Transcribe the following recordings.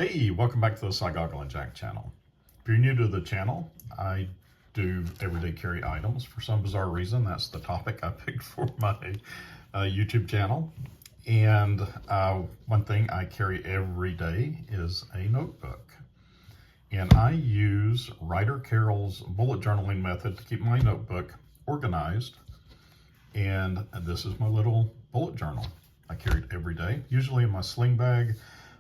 Hey, welcome back to the Goggle and Jack channel. If you're new to the channel, I do everyday carry items. For some bizarre reason, that's the topic I picked for my YouTube channel. And one thing I carry every day is a notebook. And I use Ryder Carroll's bullet journaling method to keep my notebook organized. And this is my little bullet journal. I carry it every day, usually in my sling bag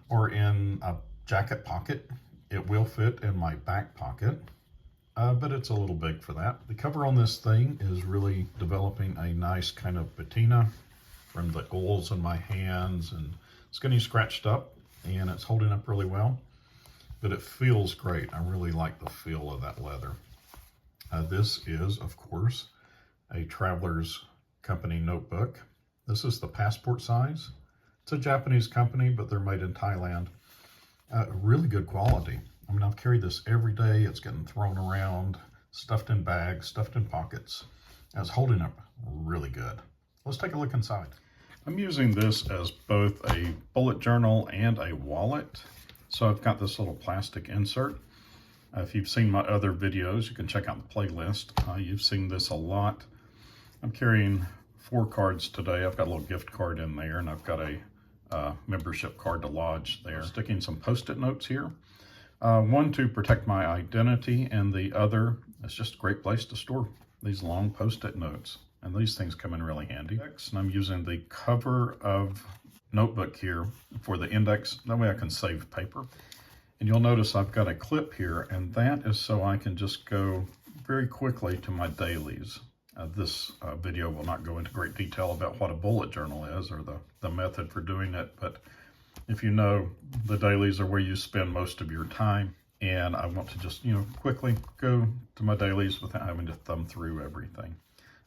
or in a jacket pocket. It will fit in my back pocket, but it's a little big for that. The cover on this thing is really developing a nice kind of patina from the oils in my hands, and it's getting scratched up and it's holding up really well, but it feels great. I really like the feel of that leather. This is, of course, a Traveler's Company notebook. This is the passport size. It's a Japanese company, but they're made in Thailand. Really good quality. I mean, I've carried this every day. It's getting thrown around, stuffed in bags, stuffed in pockets. And it's holding up really good. Let's take a look inside. I'm using this as both a bullet journal and a wallet. So I've got this little plastic insert. If you've seen my other videos, you can check out the playlist. You've seen this a lot. I'm carrying 4 cards today. I've got a little gift card in there, and I've got a membership card to lodge there. Sticking some post-it notes here. One to protect my identity, and the other is just a great place to store these long post-it notes. And these things come in really handy. And I'm using the cover of notebook here for the index. That way I can save paper. And you'll notice I've got a clip here, and that is so I can just go very quickly to my dailies. This video will not go into great detail about what a bullet journal is or the method for doing it, but if you know, the dailies are where you spend most of your time, and I want to just, quickly go to my dailies without having to thumb through everything.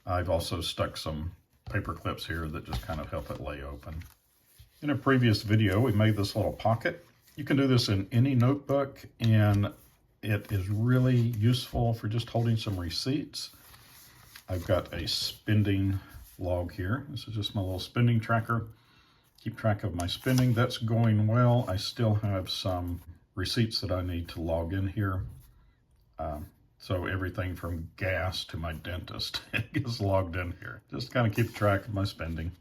I've also stuck some paper clips here that just kind of help it lay open. In a previous video, we made this little pocket. You can do this in any notebook, and it is really useful for just holding some receipts. I've got a spending log here. This is just my little spending tracker. Keep track of my spending. That's going well. I still have some receipts that I need to log in here. So everything from gas to my dentist gets logged in here. Just kind of keep track of my spending.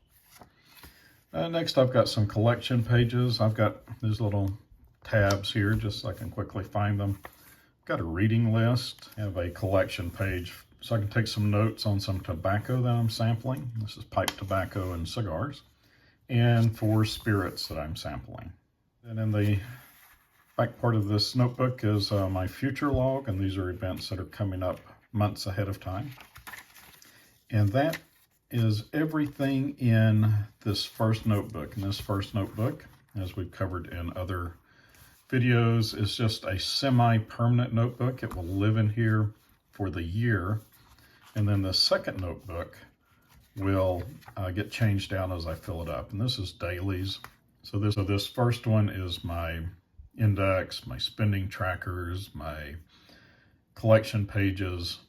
Next, I've got some collection pages. I've got these little tabs here just so I can quickly find them. I've got a reading list. I have a collection page so I can take some notes on some tobacco that I'm sampling. This is pipe tobacco and cigars, and 4 spirits that I'm sampling. And in the back part of this notebook is my future log, and these are events that are coming up months ahead of time. And that is everything in this first notebook. And this first notebook, as we've covered in other videos, is just a semi-permanent notebook. It will live in here for the year. And then the second notebook will get changed out as I fill it up. And this is dailies. So this first one is my index, my spending trackers, my collection pages,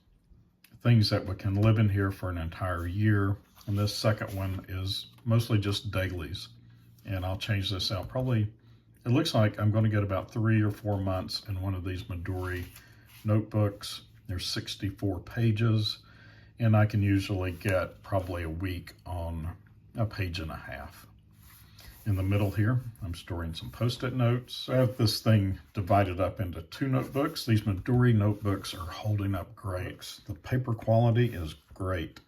things that we can live in here for an entire year. And this second one is mostly just dailies. And I'll change this out. Probably, it looks like I'm going to get about 3 or 4 months in one of these Midori notebooks. There's 64 pages. And I can usually get probably a week on a page and a half. In the middle here, I'm storing some post-it notes. I have this thing divided up into 2 notebooks. These Midori notebooks are holding up great. The paper quality is great.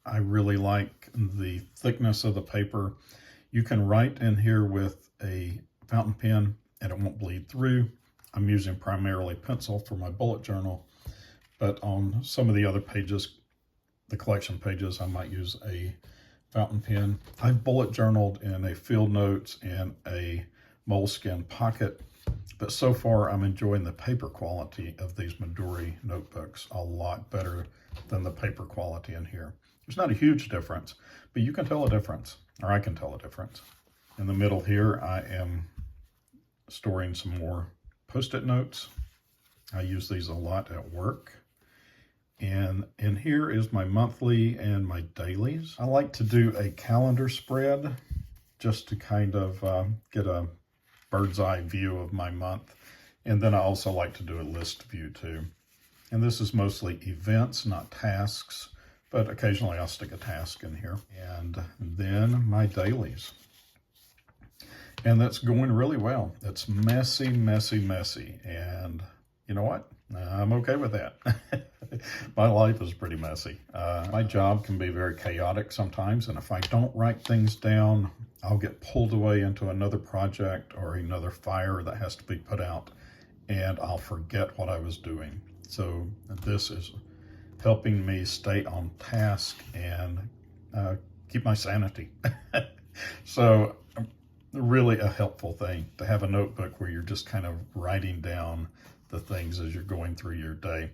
I really like the thickness of the paper. You can write in here with a fountain pen and it won't bleed through. I'm using primarily pencil for my bullet journal, but on some of the other pages, the collection pages, I might use a fountain pen. I've bullet journaled in a field notes and a moleskin pocket, but so far I'm enjoying the paper quality of these Midori notebooks a lot better than the paper quality in here. There's not a huge difference, but you can tell a difference, or I can tell a difference. In the middle here, I am storing some more post-it notes. I use these a lot at work. And in here is my monthly and my dailies. I like to do a calendar spread just to kind of get a bird's eye view of my month. And then I also like to do a list view too. And this is mostly events, not tasks, but occasionally I'll stick a task in here. And then my dailies. And that's going really well. It's messy, messy, messy. And you know what? I'm okay with that. My life is pretty messy. My job can be very chaotic sometimes. And if I don't write things down, I'll get pulled away into another project or another fire that has to be put out. And I'll forget what I was doing. So this is helping me stay on task and keep my sanity. So really a helpful thing to have a notebook where you're just kind of writing down the things as you're going through your day.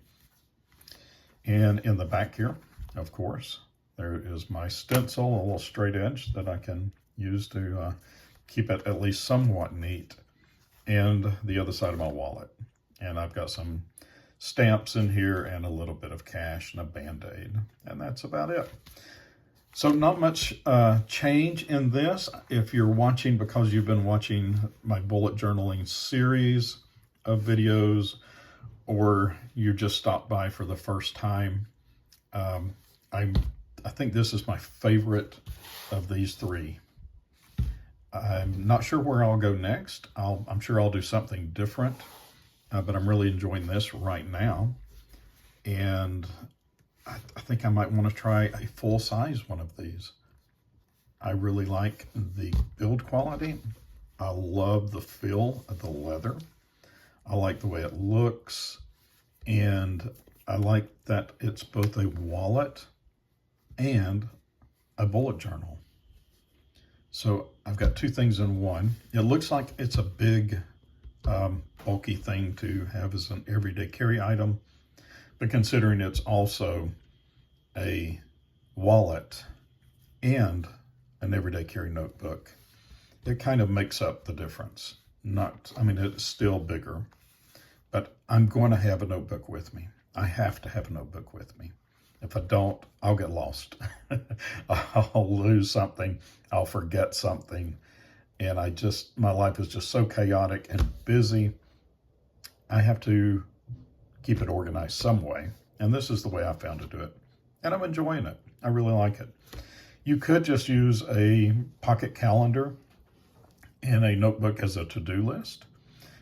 And in the back here, of course, there is my stencil, a little straight edge that I can use to keep it at least somewhat neat, and the other side of my wallet. And I've got some stamps in here and a little bit of cash and a Band-Aid, and that's about it. So not much change in this. If you're watching because you've been watching my bullet journaling series of videos, or you just stopped by for the first time, I think this is my favorite of these three. I'm not sure where I'll go next. I'm sure I'll do something different, but I'm really enjoying this right now. And I think I might want to try a full-size one of these. I really like the build quality. I love the feel of the leather. I like the way it looks. And I like that it's both a wallet and a bullet journal. So I've got two things in one. It looks like it's a big, bulky thing to have as an everyday carry item. But considering it's also a wallet and an everyday carry notebook, it kind of makes up the difference. It's still bigger, but I'm going to have a notebook with me. I have to have a notebook with me. If I don't, I'll get lost. I'll lose something. I'll forget something. And my life is just so chaotic and busy. I have to keep it organized some way. And this is the way I found to do it. And I'm enjoying it. I really like it. You could just use a pocket calendar and a notebook as a to-do list.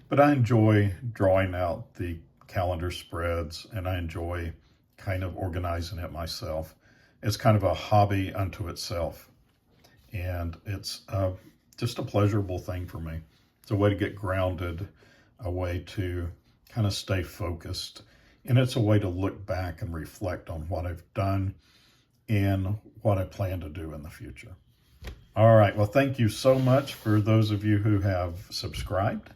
But I enjoy drawing out the calendar spreads, and I enjoy kind of organizing it myself. It's kind of a hobby unto itself. And it's just a pleasurable thing for me. It's a way to get grounded, a way to kind of stay focused. And it's a way to look back and reflect on what I've done and what I plan to do in the future. All right, well, thank you so much for those of you who have subscribed.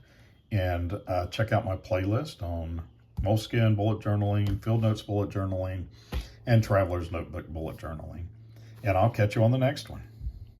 And check out my playlist on Moleskine bullet journaling, Field Notes bullet journaling, and Traveler's Notebook bullet journaling. And I'll catch you on the next one.